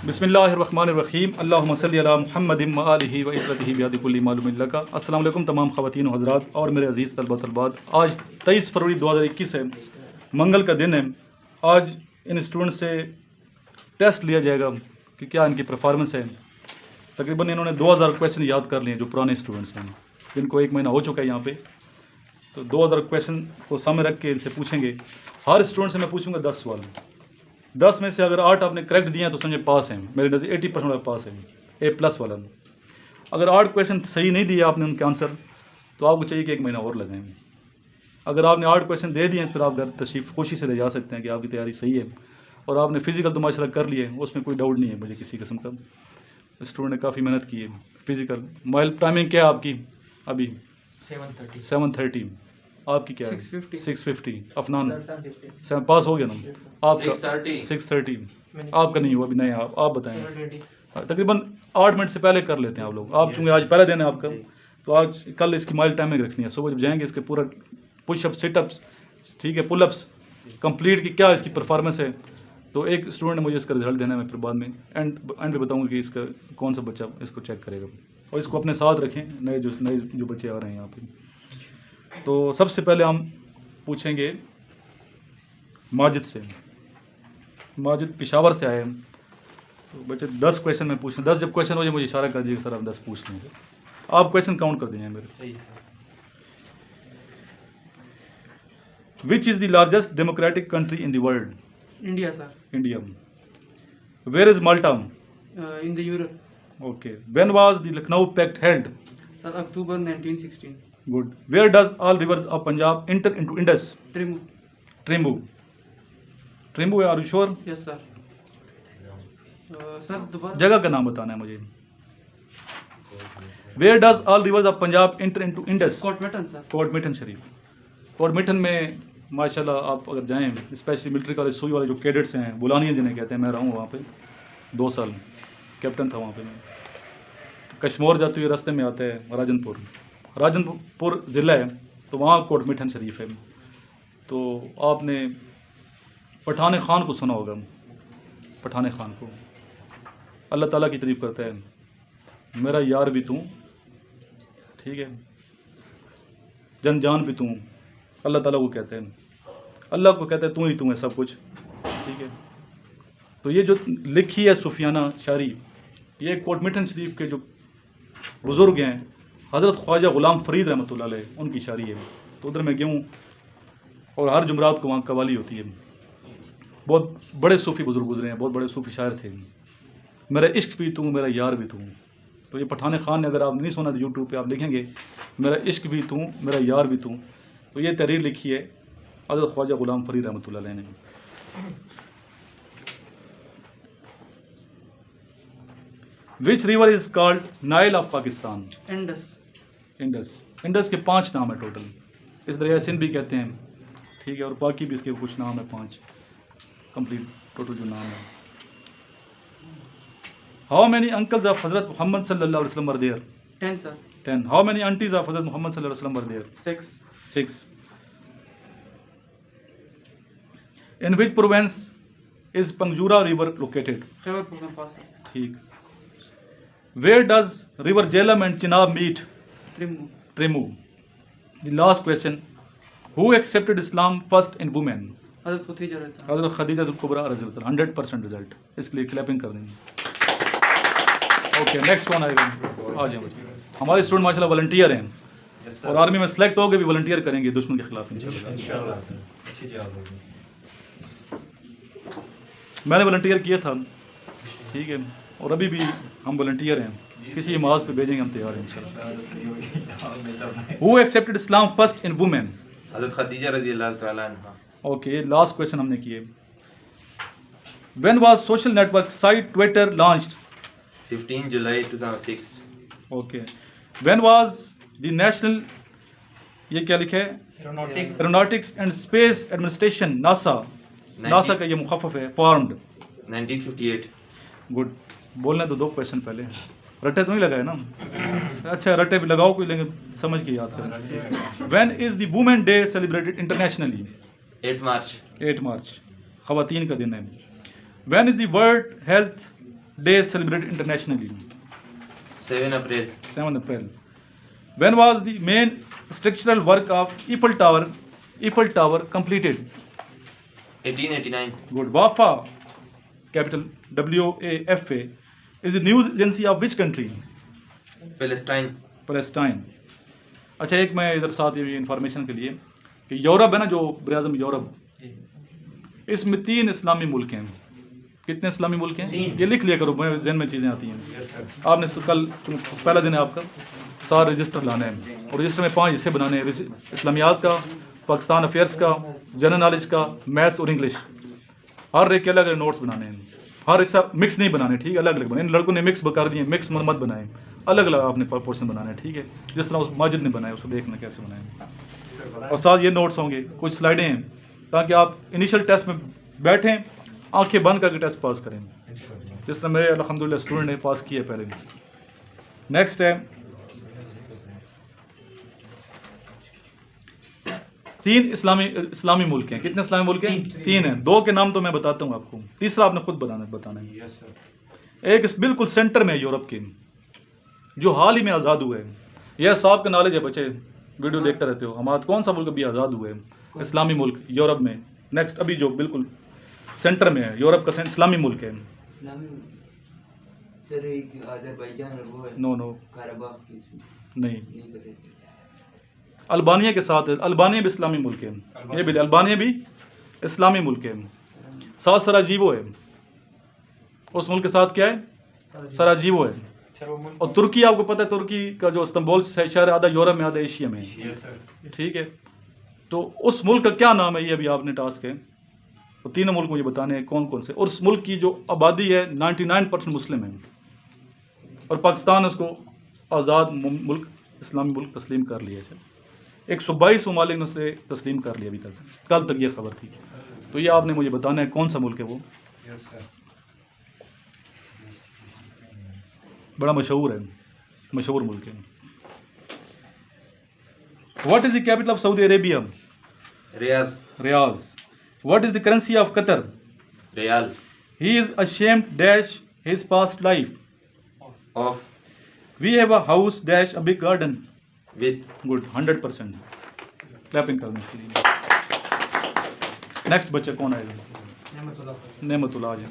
बिस्मिल्लाहिर्रहमानिर्रहीम अल्लाहुम्मा सल्लि अला मुहम्मदिन व आलिहि व इज़्ज़तिहि बियदि कुल्ली मालूमिन लका। अस्सलाम वालेकुम तमाम ख़वातीन व हज़रात और मेरे अज़ीज़ तलबा तलबात। आज 23 फरवरी 2021 है, मंगल का दिन है। आज इन स्टूडेंट से टेस्ट लिया जाएगा कि क्या इनकी परफॉर्मेंस है। तकरीबन इन्होंने 2000 क्वेश्चन याद कर लिए जो पुराने स्टूडेंट्स हैं, जिनको 1 महीना हो चुका है यहाँ पे। तो 2000 क्वेश्चन को सामने रख के इनसे पूछेंगे। हर स्टूडेंट से मैं पूछूंगा 10 सवाल। 10 में से अगर 8 आपने करेक्ट दिए हैं तो समझे पास हैं। मेरे नज़र 80% वाला पास है, A+ वाला। अगर 8 क्वेश्चन सही नहीं दिए आपने उनके आंसर, तो आपको चाहिए कि 1 महीना और लगाएं। अगर आपने 8 क्वेश्चन दे दिए फिर आप घर तशरीफ़ खुशी से ले जा सकते हैं कि आपकी तैयारी सही है और आपने फिज़िकल तो माशाल्लाह कर लिए, उसमें कोई डाउट नहीं है मुझे किसी किस्म का। स्टूडेंट ने काफ़ी मेहनत की है। फिज़िकल माइल टाइमिंग क्या है आपकी? अभी 7:30। आपकी क्या है? 6:50। अफनान पास हो गया ना आपका? 6:30। आपका नहीं हुआ अभी? नहीं, आप बताएं। तकरीबन 8 मिनट से पहले कर लेते हैं आप लोग। आप चूँकि आज पहले दिन है आपका, तो आज कल इसकी माइल टाइमिंग रखनी है। सुबह जब जाएंगे इसके पूरा पुशअप, सिटअप्स, ठीक है, पुलअप्स कंप्लीट की क्या इसकी परफॉर्मेंस है। तो एक स्टूडेंट ने मुझे इसका रिजल्ट देना है, मैं फिर बाद में एंड पे बताऊँगा कि इसका कौन सा बच्चा इसको चेक करेगा। और इसको अपने साथ रखें, नए जो बच्चे आ रहे हैं यहाँ पे। तो सबसे पहले हम पूछेंगे माजिद से। माजिद पेशावर से आए हैं। तो बच्चे 10 क्वेश्चन में पूछना। 10 जब क्वेश्चन हो जाए मुझे इशारा कर दीजिए सर, आप 10 पूछ लेंगे। आप क्वेश्चन काउंट कर दीजिए मेरे। सही sir. Which is the largest democratic country in the world? India sir. India. Where is Malta? In the Europe. Okay. When was the Lucknow pact held? Sir October 1916। Good. Where does all rivers of Punjab enter into Indus? Trimmu. Trimmu. Trimmu, are you sure? Yes sir. Sir दोबारा जगह का नाम बताना है मुझे। Where does all rivers of Punjab enter into Indus? Kotmithan sir. Kotmithan Sharif. Kotmithan में माशाल्लाह आप अगर जाएं, स्पेशली मिलिट्री कॉलेज सुई वाले जो कैडेट्स हैं, बुलानिया जिन्हें कहते हैं, मैं रहा हूँ वहाँ पे 2 साल, कैप्टन था वहाँ पे मैं। कश्मीर जाते हुए रास्ते में आता है राजनपुर ज़िला है, तो वहाँ कोटमेटन शरीफ है। तो आपने पठान खान को सुना होगा। पठान खान को अल्लाह ताला की तारीफ़ करता है, मेरा यार भी तू, ठीक है, जान भी तू। अल्लाह ताला को कहते हैं, अल्लाह को कहते हैं तू ही तू है सब कुछ, ठीक है। तो ये जो लिखी है सूफियाना शायरी, ये कोटमेटन शरीफ के जो बुज़ुर्ग हैं हज़रत ख्वाजा ग़ुलाम फ़रीद रहमतुल्लाह अलैह, उनकी शायरी है। तो उधर मैं गया हूँ और हर जुमरात को वहाँ कवाली होती है। बहुत बड़े सूफ़ी बुज़ुर्ग गुजरे हैं, बहुत बड़े सूफ़ी शायर थे। मेरा इश्क भी तू, मेरा यार भी तू। तो ये पठान खान ने, अगर आप नहीं सुना तो यूट्यूब पे आप देखेंगे, मेरा इश्क भी तू, मेरा यार भी तू। तो ये तहरीर लिखी है हज़रत ख्वाजा ग़ुलाम फ़रीद रहमतुल्लाह अलैह ने। Which river is called Nile of Pakistan? Indus के 5 नाम है टोटल। इस दरिया सिंध भी कहते हैं, ठीक है, और बाकी भी इसके कुछ नाम है, 5 कंप्लीट टोटल जो नाम है। How many uncles of Hazrat Muhammad सल्लल्लाहु अलैहि वसल्लम were there? 10 sir. 10. How many aunties of Hazrat Muhammad सल्लल्लाहु अलैहि वसल्लम were there? 6. In which province is Panjkora river located? Khyber Pakhtunkhwa. ठीक। Where does river Jhelum and Chenab meet? Trimmu. The last question. Who accepted Islam first in women? हज़रत खदीजा कुबरा रज़ियल्लाहु अन्हा। 100% रिजल्ट। इसके लिए clapping कर देंगे। ओके, नेक्स्ट वन आएगा। आ जाए बच्चे। हमारे स्टूडेंट माशाल्लाह वॉलंटियर हैं और आर्मी में सेलेक्ट हो गए भी वॉलंटियर करेंगे दुश्मन के खिलाफ इंशाल्लाह। मैंने वॉलंटियर किया था, ठीक है, और अभी भी हम वॉलंटियर हैं। किसी माज पे भेजेंगे हम, तैयार हैं इंशाल्लाह। Who accepted Islam first in women? हज़रत खदीजा रज़ियल्लाहु ताला अन्हा। ओके, लास्ट क्वेश्चन हमने किए। When was social network site Twitter launched? 15 July 2006। Okay. When was the national, ये क्या लिखा है? Aeronautics and space administration NASA का ये मुखफ़फ़ है, फॉर्म्ड? 1958। गुड। बोलने तो 2 क्वेश्चन पहले, रटे तो नहीं लगाए ना? अच्छा, रटे भी लगाओ कोई, लेकिन समझ के याद करें। When is the women day celebrated internationally? 8 मार्च। 8 मार्च, ख़वातीन का दिन है। When is the world health day celebrated internationally? 7 April. 7 April. When was the main structural work of Eiffel Tower completed? 1889. Good. WAFA, capital WAFA, is the news agency of which country? Palestine. Palestine. अच्छा, एक मैं इधर साथ ये information के लिए कि Europe है ना, जो ब्राज़म यूरोप, इसमें 3 इस्लामी मुल्क हैं। कितने इस्लामी मुल्क हैं? ये लिख लिया करो, मैं जहन में चीज़ें आती हैं। आपने कल पहला दिन है आपका, सारा रजिस्टर लाना है और रजिस्टर में 5 हिस्से बनाने हैं, इस्लामियात का, पाकिस्तान अफेयर्स का, जनरल नॉलेज का, मैथ्स और इंग्लिश। हर एक के अलग अलग नोट्स बनाने हैं, हर हिस्सा मिक्स नहीं बनाने, ठीक है, अलग अलग बनाए। इन लड़कों ने मिक्स कर दिए, मिक्स मत बनाए, अलग अलग आपने पोर्शन बनाना है, ठीक है, जिस तरह उस माजिद ने बनाया उसको देखना कैसे बनाए। और साथ ये नोट्स होंगे, कुछ स्लाइडें हैं, ताकि आप इनिशियल टेस्ट में बैठें, आंखें बंद करके टेस्ट पास करें, जिस तरह मेरे अल्हम्दुलिल्लाह स्टूडेंट ने पास किया पहले। नेक्स्ट है 3 इस्लामी मुल्क हैं। कितने इस्लामी मुल्क हैं? 3 हैं। 2 के नाम तो मैं बताता हूँ आपको, तीसरा आपने खुद बताना है। एक बिल्कुल सेंटर में यूरोप के, जो हाल ही में आज़ाद हुए हैं। यह साहब का नॉलेज है, बच्चे वीडियो देखते रहते हो। हमारा कौन सा मुल्क अभी आज़ाद हुए हैं? इस्लामी मुल्क यूरोप में। नेक्स्ट अभी जो बिल्कुल सेंटर में है, यूरोप का इस्लामी मुल्क है। सर एक अज़रबैजान और वो है, नो काराबाख की नहीं, पता। अल्बानिया के साथ है। अल्बानिया भी इस्लामी मुल्क है, ये भी अल्बानिया भी इस्लामी मुल्क है। साथ सराजीवो है, उस मुल्क के साथ क्या है? सराजीवो है। और तुर्की, आपको पता है तुर्की का जो इस्तांबुल शहर आधा यूरोप में आधा एशिया में है, ठीक है। तो उस मुल्क का क्या नाम है, ये अभी आपने टास्क है। तो 3 मुल्क मुझे बताने हैं कौन कौन से। और उस मुल्क की जो आबादी है 99% मुस्लिम है, और पाकिस्तान उसको आज़ाद मुल्क, इस्लामी मुल्क तस्लीम कर लिया है। 122 ममालिक ने उसे तस्लीम कर लिया अभी तक, कल तक ये खबर थी। तो ये आपने मुझे बताना है कौन सा मुल्क है वो। बड़ा मशहूर है, मशहूर मुल्क है। What is the capital of Saudi Arabia? Riyadh. What is the currency of Qatar? Real. He is ashamed dash his past life. Of. We have a house dash a big garden. With. Good, 100%। Clapping करने के लिए। Next बच्चा कौन आएगा? नेमतुल्लाह आ जाए।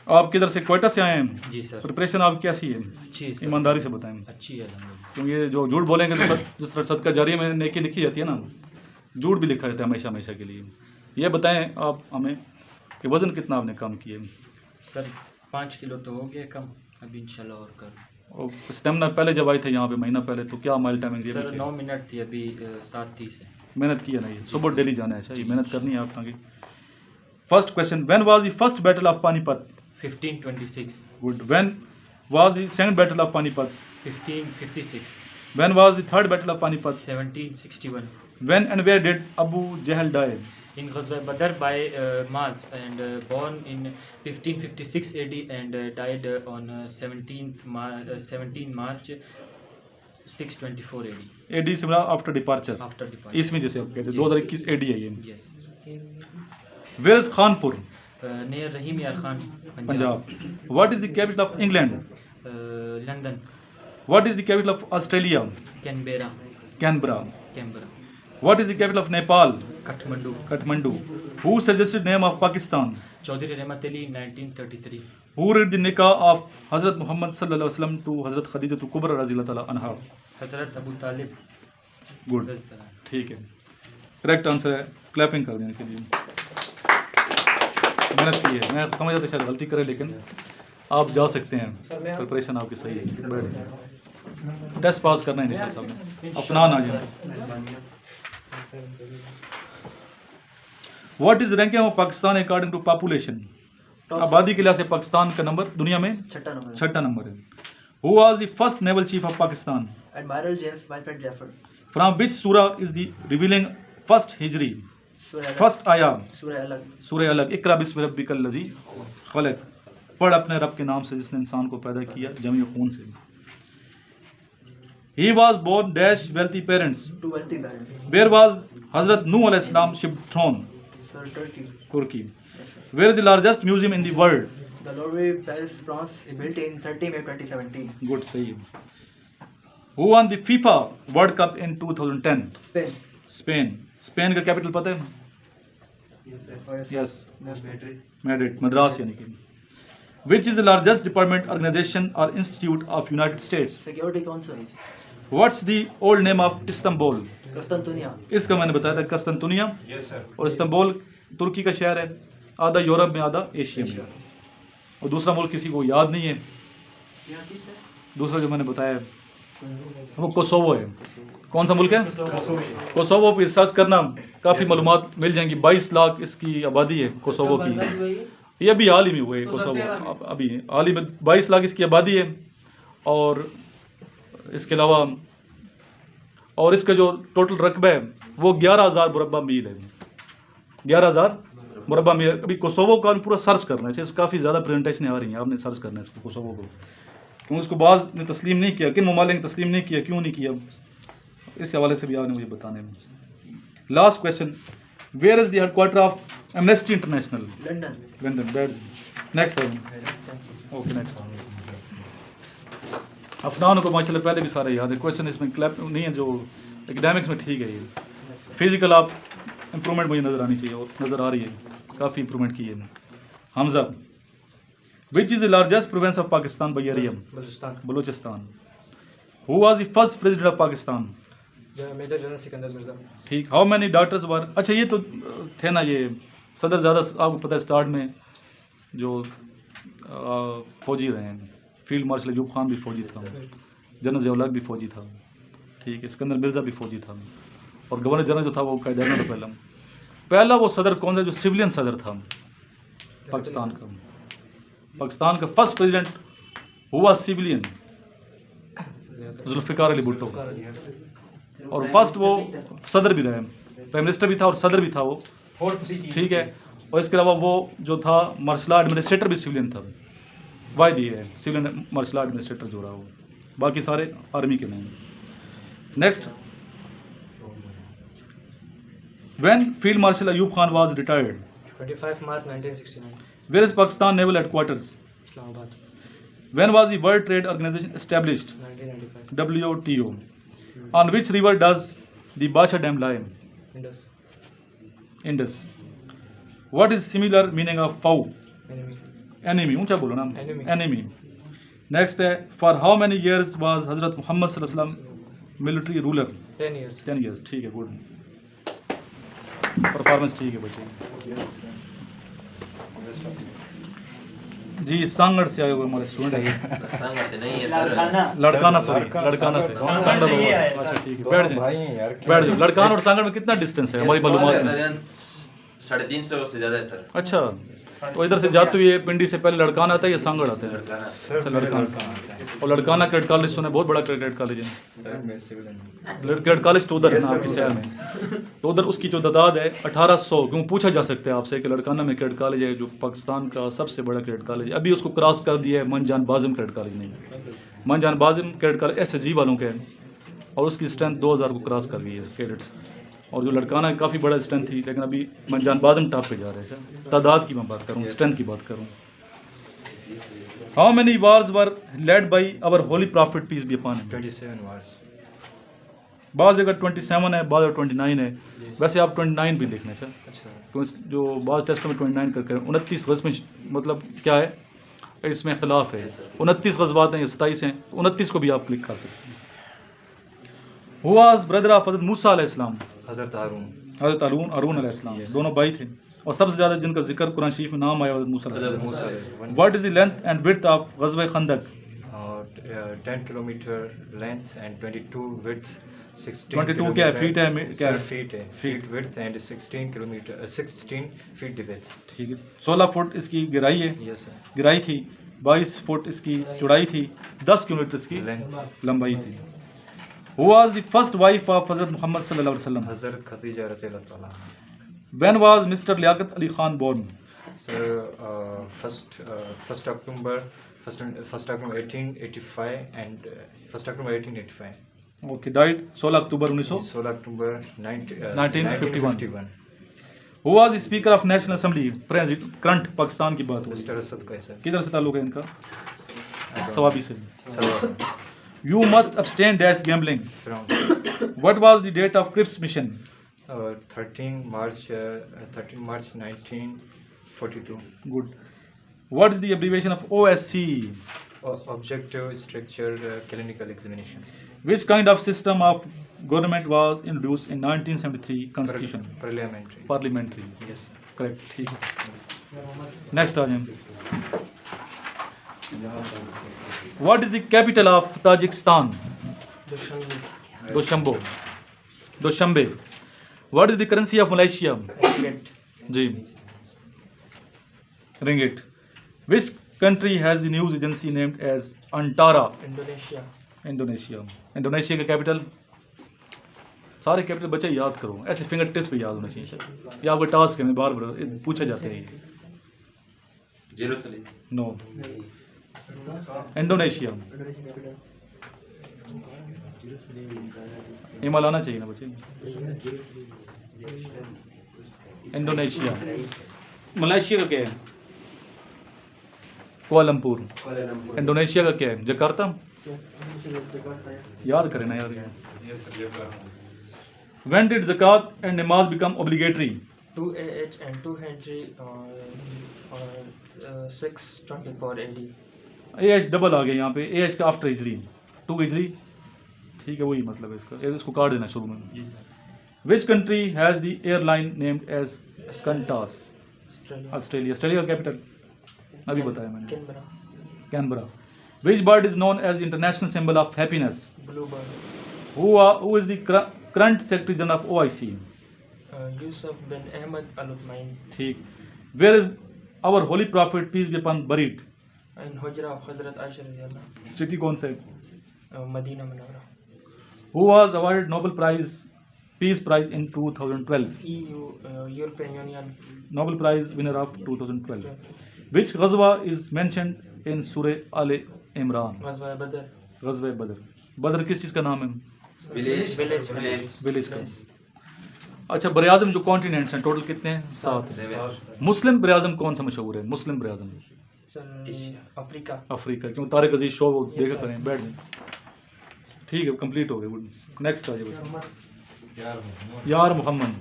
आप किधर से? क्वेटा से आए हैं? जी सर। प्रिपरेशन आपकी कैसी है? अच्छी है सर। ईमानदारी से बताएं, अच्छी है अल्हम्दुलिल्लाह। क्योंकि ये जो झूठ बोलेंगे तो जिस तरह सदका जारिया में नेकी लिखी जाती है ना, झूठ भी लिखा जाता है हमेशा हमेशा के लिए। ये बताएं आप हमें कि वज़न कितना आपने कम किए? सर 5 किलो तो हो गया कम, अभी इंशाल्लाह और कर। और स्टेमिना पहले जब आए थे यहाँ पे महीना पहले, तो क्या माइल टाइमिंग? सर 9 मिनट थी, अभी 7:30 है। मेहनत की है ना, ये सुबह डेली जाना है। अच्छा, ये मेहनत करनी है आप आगे। First question, when was the first battle of Panipat? 1526। Good. When was the second battle of Panipat? 1556। When was the third battle of Panipat? 1761। When and where did Abu Jahl die? In Ghazwa Badr by Maz, and born in 1556 AD and died on 17 March 624 AD. AD से after departure, After departure. इसमें जैसे आप कहते हैं 2021 AD है ये। Yes. Where is Khanpur? Near Rahim Yar Khan, Punjab. What is the capital of England? London. What is the capital of Australia? Canberra. Canberra. Canberra. What is the capital of Nepal? Kathmandu. Kathmandu. Who suggested name of Pakistan? Chaudhry Rahmat Ali, 1933. Who read the nikah of Hazrat Muhammad sallallahu alaihi wasallam to Hazrat Khadija to Kubra radhiyallahu ta'ala anha? Hazrat Abu Talib. Good, ठीक है, correct answer है। Clapping कर देने के लिए मेहनत की है। मैं समझ आता शायद गलती करे, लेकिन आप जा सकते हैं, प्रिपरेशन आपकी सही है। बैठ, टेस्ट पास करना है निशा साहब ने, अपना ना जाए। What is ranking of Pakistan according to population? आबादी के लिहाज से पाकिस्तान का नंबर दुनिया में 6ठा नंबर है। Who was the first naval chief of Pakistan? Admiral James Wilfred Jefford. From which सूरा इज द रिवीलिंग फर्स्ट हिजरी? फर्स्ट आया सूरह अलग। सूरह अलग। इकरा बिस्मि रब्बिकल लज़ी खलक। पढ़ अपने रब के नाम से जिसने इंसान को पैदा किया जमी खून से। He was born dash wealthy parents. Two wealthy parents. Where was Hazrat Nuh alayhi salam shipped throne? Sir, Turkey. Turkey. Where is the largest museum in the world? The Louvre, Paris, France, built in 30 May 2017. Good, sahi. Who won the FIFA World Cup in 2010? Spain. Spain. Spain का capital पता है? Oh, yes. Yes. Madrid. Madrid. Madras यानी कि. Which is the largest department, organization or institute of United States? Security Council. What's the old name of Istanbul? Constantinople. इसका मैंने बताया था कस्तंतुनिया. Yes, sir. और इस्तांबुल तुर्की का शहर है, आधा यूरोप में आधा एशिया में. और दूसरा मुल्क किसी को याद नहीं है. दूसरा जो मैंने बताया वो कोसोवो है. कौन सा मुल्क है? कोसोवो पे सर्च करना काफ़ी मालूमात मिल जाएंगी. 22 लाख इसकी आबादी है कोसोवो की. ये अभी हाल ही में हुए कोसोवो, अभी हाल ही में 22 लाख इसकी आबादी है. और इसके अलावा और इसका जो टोटल रकबा है वो 11,000 मुरब्बा मील है. 11,000 मुरब्बा मील. अभी कोसोवो का पूरा सर्च करना है. काफ़ी ज़्यादा प्रेजेंटेशन आ रही हैं, आपने सर्च करना है इसको कोसोवो को. क्योंकि उसको बाद ने तस्लीम नहीं किया. किन ममालिक ने तस्लीम नहीं किया, क्यों नहीं किया, इस हवाले से भी आपने मुझे बताने में. Last question. Where is the headquarter of Amnesty International? London. London. Bad. Next okay next. Afnan को माशाल्लाह पहले भी सारे याद है. क्वेश्चन इसमें क्लैप नहीं है, जो एकेडमिक्स में ठीक है. ये फिजिकल आप इम्प्रूवमेंट मुझे नज़र आनी चाहिए, और नज़र आ रही है. काफ़ी इम्प्रूवमेंट की है. Hamza. Which is the largest province of Pakistan by area? Balochistan. Who was the first president of Pakistan? Major general Sikandar Mirza. ठीक. How many doctors were? अच्छा ये तो थे ना, ये सदर ज़्यादा आपको पता है स्टार्ट में जो फौजी रहे हैं. फील्ड मार्शल अयूब खान भी फौजी था, जनरल ज़िया-उल-हक भी फौजी था. ठीक है. सिकंदर मिर्ज़ा भी फौजी था. और गवर्नर जनरल जो था वो कायदाना था. पहला वो सदर कौन सा जो सिविलियन सदर था पाकिस्तान का? पाकिस्तान का फर्स्ट प्रेसिडेंट हुआ सिविलियन, जुल्फ़िकार अली भुट्टो. और फर्स्ट वो सदर भी रहे, प्राइम मिनिस्टर भी था और सदर भी था वो. ठीक है. और इसके अलावा वो जो था मार्शल एडमिनिस्ट्रेटर भी सिविलियन था. वाहिद ये है सिविलियन मार्शल एडमिनिस्ट्रेटर जो रहा वो. बाकी सारे आर्मी के नहीं. Next. When field marshal Ayub Khan was retired? 25 March 1969. Where is Pakistan naval headquarters? Islamabad. When was the World Trade Organization established? 1995. WTO. On which river does the Bacha Dam lie? Indus. Indus. What is similar meaning of foe? Enemy. Enemy. ऊंचा बोलो ना. Enemy. Enemy. Next है, for how many years was Hazrat Muhammad sallallahu alaihi wasallam military ruler? 10 years. 10 years. ठीक है, good. Performance ठीक है बच्चे. जी सांगड़ से आए हुए हमारे स्टूडेंट है. संगत नहीं है सर. लड़काना, सॉरी लड़काना से. सांगड़ हो. अच्छा ठीक है, बैठ जाओ बैठ जाओ. लड़काना और सांगड़ में कितना डिस्टेंस है हमारी मालूमात में? 350 से ज़्यादा है सर. अच्छा. तो इधर से जाते हुए पिंडी से पहले लड़काना आता है या सांगड़ आता है? लड़काना. अच्छा लड़काना. और लड़काना क्रेडिट कॉलेज सुना है, बहुत बड़ा क्रेडिट कॉलेज है. क्रेडिट कॉलेज तो उधर है ना आपके शहर में. तो उधर उसकी जो तादाद है 1800. क्यों पूछा जा सकता है आपसे कि लड़काना में क्रेडिट कॉलेज है जो पाकिस्तान का सबसे बड़ा क्रेडिट कॉलेज है. अभी उसको क्रॉस कर दिया है मनजान बाजिम क्रेडिट कॉलेज नहीं. मनजान बाजिम क्रेडिट कॉलेज SSG वालों का है और उसकी स्ट्रेंथ 2000 को क्रॉस कर गई है क्रेडिट्स. और जो लड़काना काफ़ी बड़ा स्ट्रेंथ थी, लेकिन अभी मनजान बाजिम टॉप पे जा रहे हैं. तादाद की मैं बात करूँ, स्ट्रेंथ की बात करूँ. How many wars were led by our holy prophet peace be upon him? 27 wars. बाज़ जगह 27 है, बाज़ 29 है. वैसे आप 29 भी लिखना सर, अच्छा. क्योंकि जो बाज़ टेस्ट में 29 करके 29 गज़ में मतलब क्या है, इसमें इख्तलाफ है. 29 गज़वात हैं या 27 हैं, 29 को भी आप क्लिक कर सकते हैं. हु वाज ब्रदर ऑफ हज़रत मूसा अलैहिस्सलाम? हज़रत हारून. हज़रत हारून अलैहिस्सलाम. दोनों भाई थे और सबसे ज़्यादा जिनका जिक्र कुरान शरीफ में नाम आया हज़रत मूसा अलैहिस्सलाम. What is the length and width of ग़ज़वा खंदक? 10 kilometer length and 22 width. 22 क्या है, फीट है, क्या है? फीट है. Feet width and 16 feet depth. ठीक है. 16 फुट इसकी गहराई है, Yes sir. गहराई थी. 22 फुट इसकी चौड़ाई थी. 10 किलोमीटर इसकी Length. लंबाई थी. Who was the first wife of Hazrat Muhammad sallallahu alaihi wasallam? हज़रत खदीजा रज़ियल्लाहु ताला. When was Mr. Liaquat Ali Khan born? So, first October 1885 and 1st October 1885. Okay, died 16 October 1900। 16 October 1951। Who was the speaker of national assembly president current Pakistan की बात हो रही है। Mister Asad Qaiser. किधर से ताल्लुक है इनका? सवाबी से। You must abstain dash gambling. From What was the date of Cripps mission? 13 March 1942. Good. What is the abbreviation of OSCE? Objective Structured Clinical Examination. Which kind of system of government was introduced in 1973 Constitution? Parliamentary. Parliamentary. Yes. Correct. ठीक है। Next आ जाएं। What is the capital of Tajikistan? Dushanbe. What is the currency of Malaysia? जी, Ringgit. Which country has the news agency named as Antara? Indonesia. Indonesia का capital, सारे capital बच्चे याद करो, ऐसे फिंगर टिप्स पे याद होना चाहिए। ये आपका टास्क है, मैं बार बार पूछे जाते हैं। जेरूसलम। No, Indonesia. हिमाल आना चाहिए ना बच्चे। इंडोनेशिया। मलेशिया का क्या है? कुआलालंपुर। इंडोनेशिया का क्या है? जकार्ता। याद करें ना यार। When did zakat and namaz become obligatory? 2 AH and 2 Henry 624 AD. AH double आ गया यहाँ पे, AH का आफ्टर हिजरी, 2 हिजरी। ठीक है, वही मतलब है इसका, इसको काट देना शुरू में। Which country has the airline named as Qantas? Australia. Australia का कैपिटल अभी बताया मैंने, Canberra. Which bird is known as the international symbol of happiness? Bluebird. Who is the current Secretary General of OIC? Yusuf bin Ahmed Al Uthman. ठीक। Where is our holy prophet peace be upon buried? And Hujra of Hazrat Aisha radiallahu. City कौन सा है? Medina Munawwara. Who was awarded Nobel Peace Prize in 2012? EU European Union. Nobel Prize winner of 2012. Which ghazwa is mentioned in Surah Al Imran? Ghazwa Badr. ghazwa Badr. बदर किस चीज़ का नाम है? Village का। अच्छा, बरआज़म जो कॉन्टिनेंट्स हैं टोटल कितने हैं? 7। मुस्लिम बरआज़म कौन सा मशहूर है? मुस्लिम बरआज़म अफ्रीका। अफ्रीका। क्यों? तारिक अजीज शो देखा करें, बैठ जाए। ठीक है, कंप्लीट हो गया। गुड। नेक्स्ट आ जाइए। यार मोहम्मद।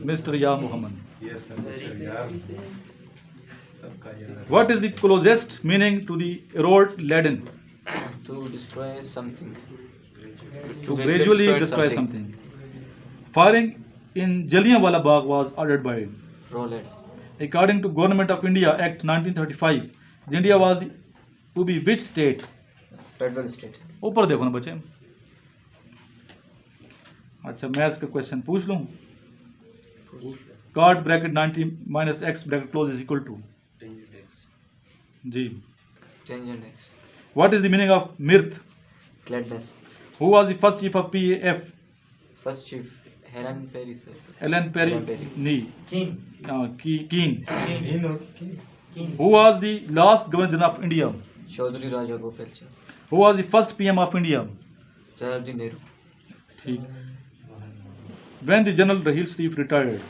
मिस्टर यार Mohammad. What is the closest meaning to the erode laden? To destroy something. To gradually destroy something. Firing in Jallianwala Bagh was ordered by. Rolled. According to Government of India Act 1935, India was to be which state? Federal state. ऊपर देखो ना बच्चे। अच्छा, maths का question पूछ लूँ। Cot bracket 90 minus x bracket close is equal to. जी। Tangent x. What is the meaning of mirth? Gladness. Who was the first chief of PAF? First chief Helen Perry sir. Ellen Perry. Ellen Perry. Nee. Keen. Keane. Who was the last Governor General of India? Chaudhary Raja Gopalcha. Who was the first PM of India? Jawaharlal Nehru. ठीक। When the General Rahil Sharif retired?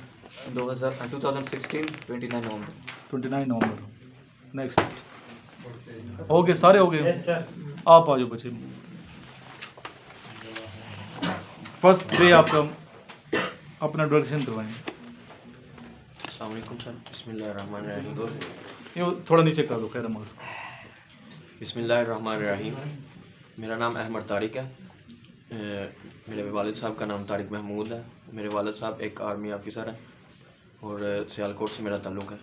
2016 29 November. 29 November. Next. हो गए सारे? हो गए। Yes sir. आप आ जाओ बच्चे। First day आपका अपना इंट्रोडक्शन करवाएं। अस्सलाम वालेकुम सर। बिस्मिल्लाहिर्रहमानिर्रहीम। ये थोड़ा नीचे कर दो, खैर मास्क। बिस्मिल्लाहिर्रहमानिर्रहीम। मेरा नाम अहमद तारिक है। मेरे वालिद साहब का नाम तारिक महमूद है। मेरे वालिद साहब एक आर्मी ऑफिसर हैं और सियालकोट से मेरा ताल्लुक़ है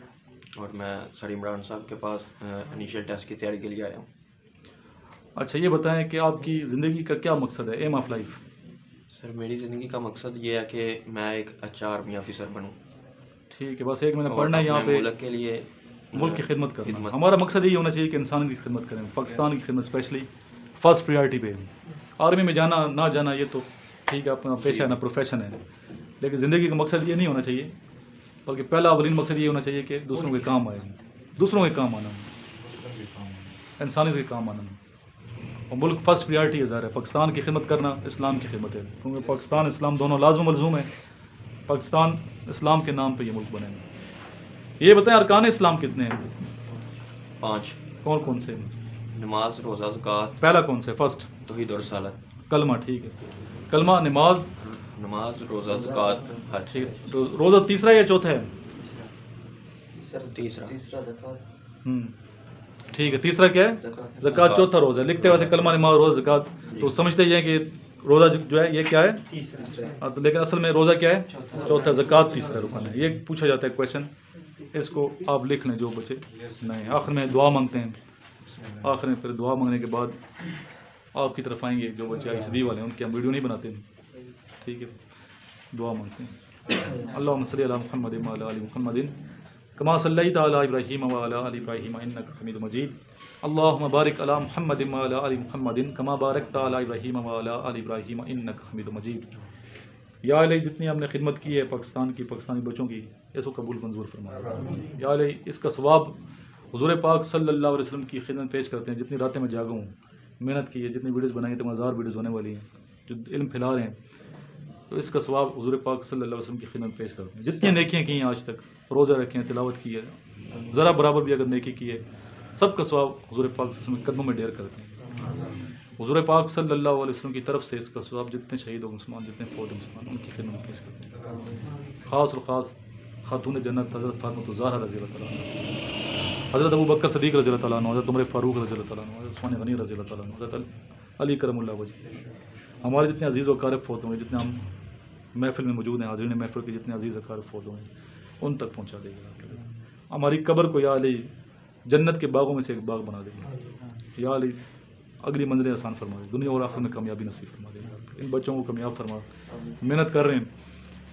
और मैं सर इमरान साहब के पास इनिशियल टेस्ट की तैयारी के लिए आया हूँ। अच्छा, ये बताएं कि आपकी ज़िंदगी का क्या मकसद है, एम ऑफ लाइफ? सर मेरी ज़िंदगी का मकसद ये है कि मैं एक अच्छा आर्मी ऑफिसर बनूँ। ठीक है, बस एक महीना पढ़ना है यहाँ पे, मुल्क के लिए, मुल्क की खिदमत करना। हमारा मकसद यही होना चाहिए कि इंसान की खिदमत करें, पाकिस्तान की खिदमत स्पेशली फर्स्ट प्रायोरिटी पे। आर्मी में जाना ना जाना ये तो ठीक है, अपना पेशा है ना, प्रोफेशन है, लेकिन ज़िंदगी का मकसद ये नहीं होना चाहिए, बल्कि पहला अवलीन मकसद ये होना चाहिए कि दूसरों के काम आए, दूसरों के काम आना, इंसानियत के काम आना। और मुल्क फर्स्ट प्रायोरिटी है ज़ाहिर है, पाकिस्तान की खिदमत करना इस्लाम की खिदमत है, क्योंकि पाकिस्तान इस्लाम दोनों लाज़िम मलज़ूम है। पाकिस्तान इस्लाम के नाम पे ये मुल्क बनेगा। ये बताएं अरकान इस्लाम कितने हैं? 5 कौन कौन से? नमाज, रोज़ा, ज़कात, पहला कौन से? फर्स्ट तौहीद और रिसालत। कलमा, ठीक है। कलमा, नमाज, नमाज, रोज़ा, ज़कात, हज। ठीक है। रोज़ा तीसरा या चौथा है? तीसरा। तीसरा ज़कात। ठीक है। तीसरा क्या है? ज़कात। चौथा रोज़ा। लिखते वैसे कलमा, नमाज, रोज़ा, ज़कात, तो समझते ही हैं कि रोज़ा जो है ये क्या है? तीसरा। तो लेकिन असल में रोज़ा क्या है? चौथा। ज़कात तीसरा रुकन है। ये पूछा जाता है क्वेश्चन, इसको आप लिख लें जो बचे नहीं। आखिर में दुआ मांगते हैं, आखिर में फिर दुआ मांगने के बाद आपकी तरफ आएंगे जो बच्चे ICD वाले हैं, उनकी हम वीडियो नहीं बनाते हैं, ठीक है। दुआ मांगते हैं। अल्लाहुम्मा सल्ली अला मुहम्मद व अला आलि मुहम्मदिन कमा सल्लैता अला इब्राहीम व अला आलि इब्राहीम इन्नका हमीदुम मजीद। अल्लाहुम्मा बारिक अला मुहम्मद व अला आलि मुहम्मदिन कमा बारकता अला इब्राहीम व अला आलि इब्राहीम इन्नका हमीदुम मजीद। या अल्लाह, जितनी हमने खिदमत की है पाकिस्तान की, पाकिस्तानी बच्चों की, इसको कबूल मंजूर फरमा। या अल्लाह, इसका सवाब हुज़ूर पाक सल्लल्लाहु अलैहि वसल्लम की खिदमत पेश करते हैं। जितनी रातें में जागा हूँ, मेहनत की है, जितनी वीडियोज़ बनाई हैं, तो 1000 वीडियोज़ होने वाली हैं, जो इल्म फैला रहे हैं, तो इसका सवाब हुज़ूर पाक सल्लल्लाहु अलैहि वसल्लम की खिदमत पेश करते हैं। जितनी नेकियां की हैं आज तक, रोज़ा रखे हैं, तिलावत की है, ज़रा बराबर भी अगर नेकी की है, सबका सवाब हुज़ूर पाक सल्लल्लाहु अलैहि वसल्लम के कदमों में ढेर करते हैं। हुज़ूर पाक सल्लल्लाहु अलैहि वसल्लम की तरफ से इसका सवाब जितने शहीद हो मुसलमान, जितने फौत मुसलमान, उनकी खिदमत पेश करते हैं। ख़ास और ख़ास खातून जन्नत हज़रत फातिमा ज़हरा रज़ी अल्लाह तआला अन्हा, हज़रत अबू बकर सदीक़ रज़ी अल्लाह तआला अन्हु, हज़रत उमर फ़ारूक रज़ी अल्लाह तआला अन्हु, हज़रत उस्मान गनी रज़ी अल्लाह तआला अन्हु, हज़रत अली करमुल्लाह वजह। हमारे जितने अजीज़ व कारब फौत हुए, जितने हम महफ़िल में मौजूद हैं, हाज़रीन महफ़िल के जितने अजीज़ व कारब फौत हुए, उन तक पहुँचा देगा। हमारी कब्र को या अली जन्नत के बागों में से एक बाग बना देगा। या अली अगली मंजिलें आसान फरमा दे, दुनिया और आखिर में कामयाबी नसीब फरमा देगा। इन बच्चों को कामयाब फरमा, मेहनत कर रहे हैं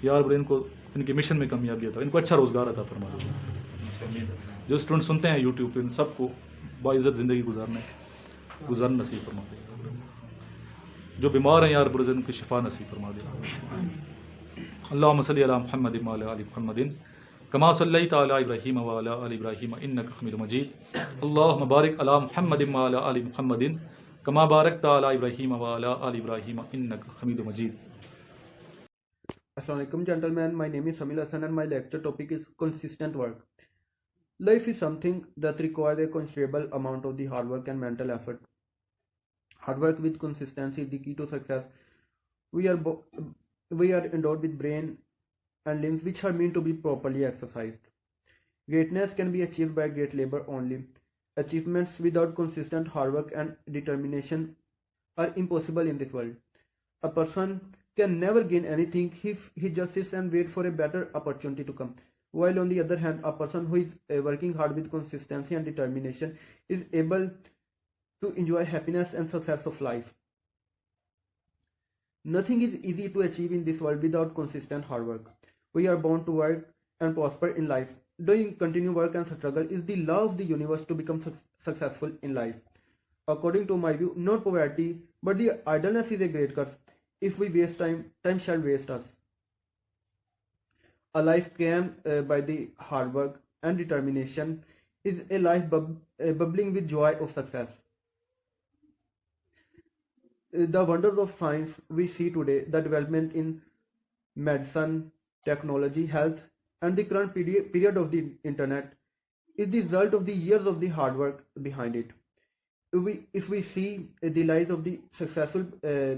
यार, बड़े इनको इनके मिशन में कामयाबी आता है, इनको अच्छा रोज़गार अता फरमा देगा। जो स्टूडेंट सुनते हैं यूट्यूब पे, इन सबको बाइज़्ज़त ज़िंदगी गुजारना नसीब फरमा देगा। जो बीमार हैं यार, बड़े उनकी शिफा नसीब फरमा देगा। अल्लाहुम्मा सल्ली अला मुहम्मद व अला आलि मुहम्मदिन कमा सल्लैता अला इब्राहीम व अला आलि इब्राहीम इन्नका हमीदुम मजीद। अल्लाहुम्मा बारिक अला मुहम्मद व अला आलि मुहम्मदिन कमा बारकता अला इब्राहीम व अला आलि इब्राहीम इन्नका हमीदुम मजीद। Assalamualaikum gentlemen, my name is Samil Hassan and my lecture topic is consistent work. Life is something that requires a considerable amount of the hard work and mental effort. Hard work with consistency is the key to success. We are endowed with brain and limbs which are meant to be properly exercised. Greatness can be achieved by great labor only. Achievements without consistent hard work and determination are impossible in this world. A person can never gain anything if he just sits and waits for a better opportunity to come. While on the other hand, a person who is working hard with consistency and determination is able to enjoy happiness and success of life. Nothing is easy to achieve in this world without consistent hard work. We are born to work and prosper in life. Doing continued work and struggle is the law of the universe to become successful in life. According to my view, not poverty, but the idleness is a great curse. If we waste time, time shall waste us. A life crammed by the hard work and determination is a life bubbling with joy of success. The wonders of science we see today, the development in medicine, technology, health, and the current period of the internet is the result of the years of the hard work behind it. If we see the lives of the successful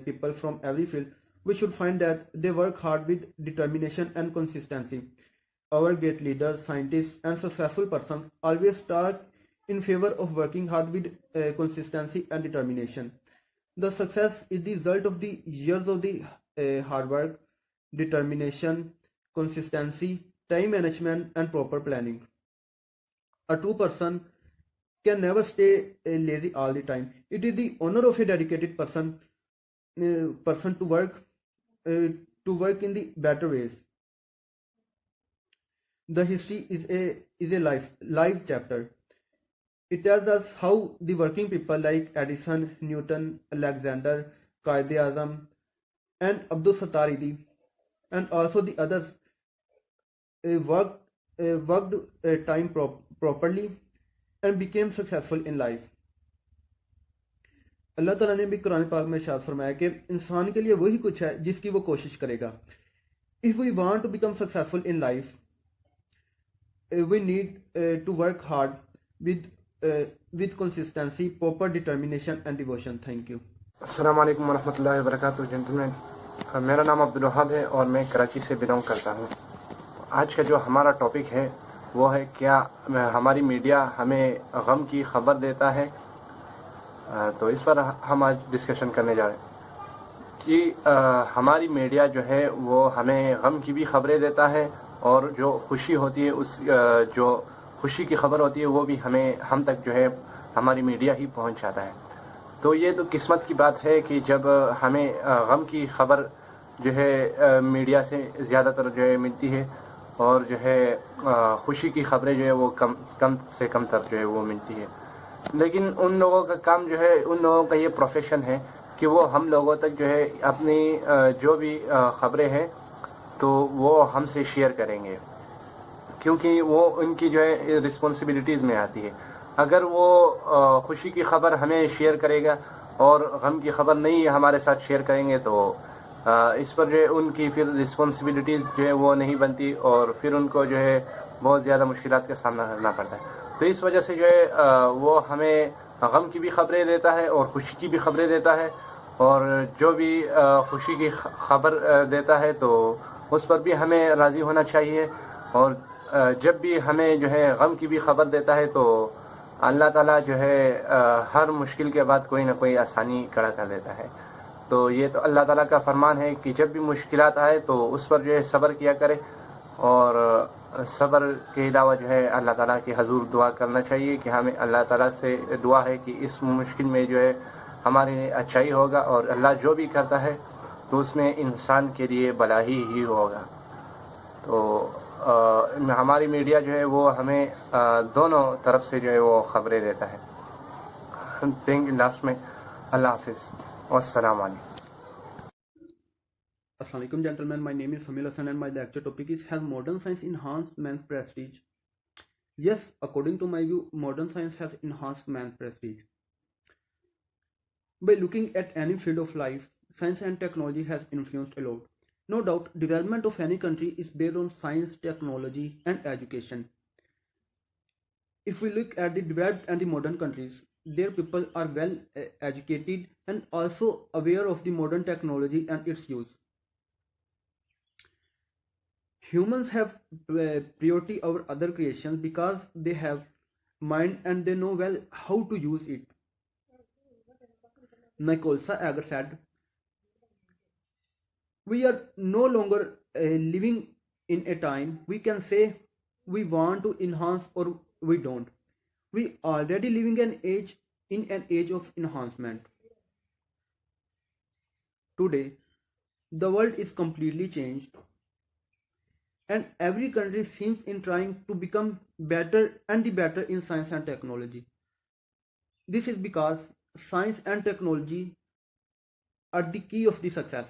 people from every field, we should find that they work hard with determination and consistency. Our great leaders, scientists, and successful persons always talk in favor of working hard with consistency and determination. The success is the result of the years of the hard work, determination, consistency, time management, and proper planning. A true person can never stay lazy all the time. It is the honor of a dedicated person to work in the better ways. The history is a live chapter. It tells us how the working people like Edison, Newton, Alexander, Quaid-e-Azam, and Abdul Sattar Idi, and also the others worked time properly and became successful in life. अल्लाह ताला ने भी कुरान पाक में इरशाद फरमाया कि इंसान के लिए वही कुछ है जिसकी वो कोशिश करेगा. If we want to become successful in life, we need to work hard with consistency, proper determination and devotion. Thank you. अस्सलाम वालेकुम वरहमतुल्लाहि वबरकातुहू. जेंटलमैन, मेरा नाम अब्दुल वहाब है और मैं कराची से बिलोंग करता हूँ. आज का जो हमारा टॉपिक है वो है क्या हमारी मीडिया हमें गम की खबर देता है. तो इस पर हम आज डिस्कशन करने जा रहे हैं कि हमारी मीडिया जो है वो हमें गम की भी खबरें देता है और जो खुशी होती है उस जो खुशी की खबर होती है वो भी हम तक जो है हमारी मीडिया ही पहुंचाता है. तो ये तो किस्मत की बात है कि जब हमें गम की खबर जो है मीडिया से ज़्यादातर जो है मिलती है और जो है खुशी की खबरें जो है वो कम से कम तर जो है वो मिलती है. लेकिन उन लोगों का काम जो है, उन लोगों का ये प्रोफेशन है कि वो हम लोगों तक जो है अपनी जो भी खबरें हैं तो वो हमसे शेयर करेंगे, क्योंकि वो उनकी जो है रिस्पॉन्सिबिलिटीज़ में आती है. अगर वो खुशी की खबर हमें शेयर करेगा और गम की खबर नहीं हमारे साथ शेयर करेंगे तो इस पर जो है उनकी फिर रिस्पॉन्सिबिलिटीज़ जो है वो नहीं बनती और फिर उनको जो है बहुत ज़्यादा मुश्किलात का सामना करना पड़ता है. तो इस वजह से जो है वो हमें गम की भी खबरें देता है और खुशी की भी खबरें देता है. और जो भी खुशी की खबर देता है तो उस पर भी हमें राज़ी होना चाहिए. और जब भी हमें जो है गम की भी खबर देता है तो अल्लाह ताला जो है हर मुश्किल के बाद कोई ना कोई आसानी खड़ा कर देता है. तो ये तो अल्लाह ताला का फरमान है कि जब भी मुश्किलात आए तो उस पर जो है सब्र किया करे और सब्र के अलावा जो है अल्लाह ताला के हजूर दुआ करना चाहिए कि हमें अल्लाह ताला से दुआ है कि इस मुश्किल में जो है हमारे लिए अच्छाई होगा और अल्लाह जो भी करता है तो उसमें इंसान के लिए भला ही होगा. तो हमारी मीडिया जो है वो हमें दोनों तरफ से जो है वो खबरें देता है. लास्ट में अल्लाह हाफिज़ वस्सलाम वालेकुम. Assalamualaikum gentlemen, my name is Hamil Hassan and my lecture topic is has modern science enhanced man's prestige? Yes, according to my view, modern science has enhanced man's prestige. By looking at any field of life, science and technology has influenced a lot. No doubt, development of any country is based on science, technology and education. If we look at the developed and the modern countries, their people are well educated and also aware of the modern technology and its use. Humans have priority over other creations because they have mind and they know well how to use it. Nikolsa Agar said, we are no longer living in a time we can say we want to enhance or we don't. We already living in an age of enhancement. Today, the world is completely changed and every country seems in trying to become better and the better in science and technology. This is because science and technology are the key of the success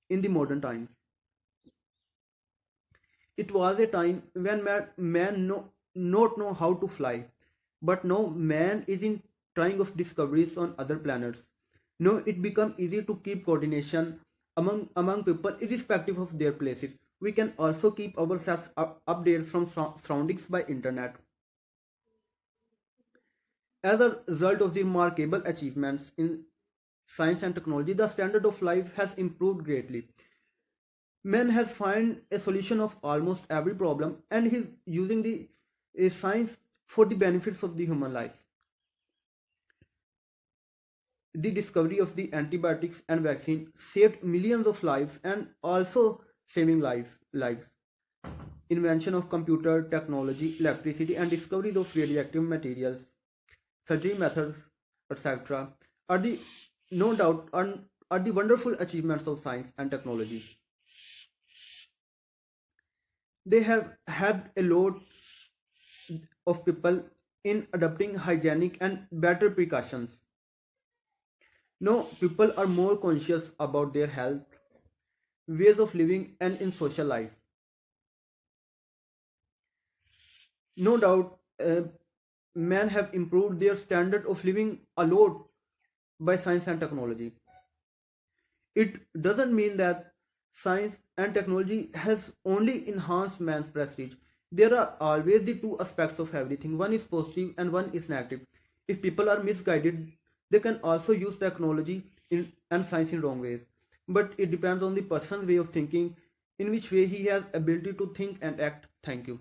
in the modern times. It was a time when man not know how to fly, but now man is in trying of discoveries on other planets. Now it become easy to keep coordination among people irrespective of their places. We can also keep ourselves updated from surroundings by internet. As a result of the remarkable achievements in science and technology, the standard of life has improved greatly. Man has found a solution of almost every problem and is using the science for the benefits of the human life. The discovery of the antibiotics and vaccine saved millions of lives and also saving lives. Invention of computer technology, electricity and discovery of radioactive materials, surgery methods, etc. are the no doubt are the wonderful achievements of science and technology. They have helped a lot of people in adopting hygienic and better precautions. Now people are more conscious about their health, ways of living and in social life. No doubt men have improved their standard of living a lot by science and technology. It doesn't mean that science and technology has only enhanced man's prestige. There are always the two aspects of everything. One is positive and one is negative. If people are misguided, they can also use technology and science in wrong ways. But it depends on the person's way of thinking, in which way he has ability to think and act. Thank you.